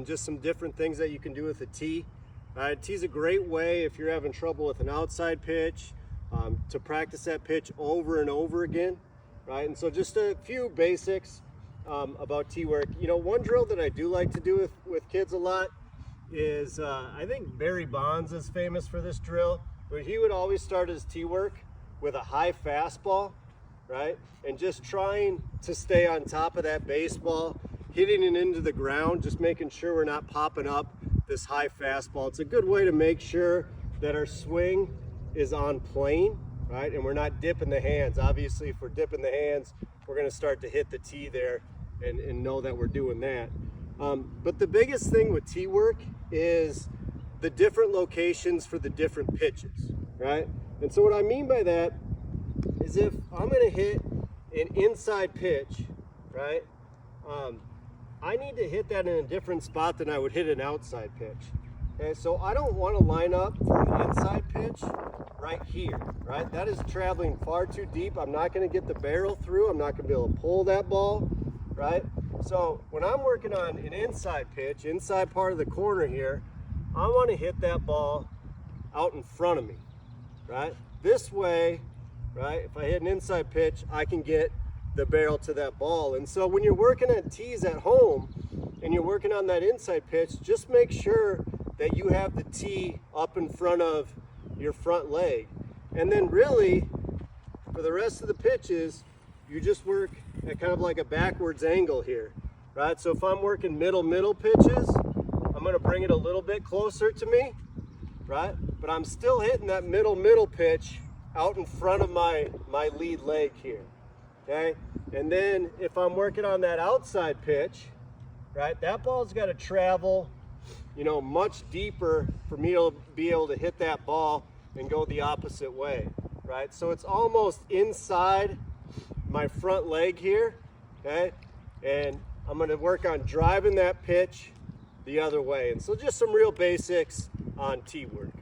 Just some different things that you can do with a tee. Tee's a great way if you're having trouble with an outside pitch, to practice that pitch over and over again, right? And so just a few basics about tee work. You know, one drill that I do like to do with kids a lot is, I think Barry Bonds is famous for this drill, where he would always start his tee work with a high fastball, right? And just trying to stay on top of that baseball, hitting it into the ground, just making sure we're not popping up this high fastball. It's a good way to make sure that our swing is on plane, right? And we're not dipping the hands. Obviously, if we're dipping the hands, we're gonna start to hit the tee there and know that we're doing that. But the biggest thing with tee work is the different locations for the different pitches, right? And so what I mean by that is if I'm gonna hit an inside pitch, right? I need to hit that in a different spot than I would hit an outside pitch. Okay, so I don't want to line up for an inside pitch right here, right? That is traveling far too deep. I'm not going to get the barrel through. I'm not going to be able to pull that ball, right? So when I'm working on an inside pitch, inside part of the corner here, I want to hit that ball out in front of me, right? This way, right, if I hit an inside pitch, I can get the barrel to that ball. And so when you're working at tees at home and you're working on that inside pitch, just make sure that you have the tee up in front of your front leg. And then really, for the rest of the pitches, you just work at kind of like a backwards angle here, right? So if I'm working middle pitches, I'm gonna bring it a little bit closer to me, right? But I'm still hitting that middle pitch out in front of my lead leg here. Okay, and then if I'm working on that outside pitch, right, that ball's got to travel, you know, much deeper for me to be able to hit that ball and go the opposite way, right? So it's almost inside my front leg here, okay, and I'm going to work on driving that pitch the other way. And so just some real basics on tee work.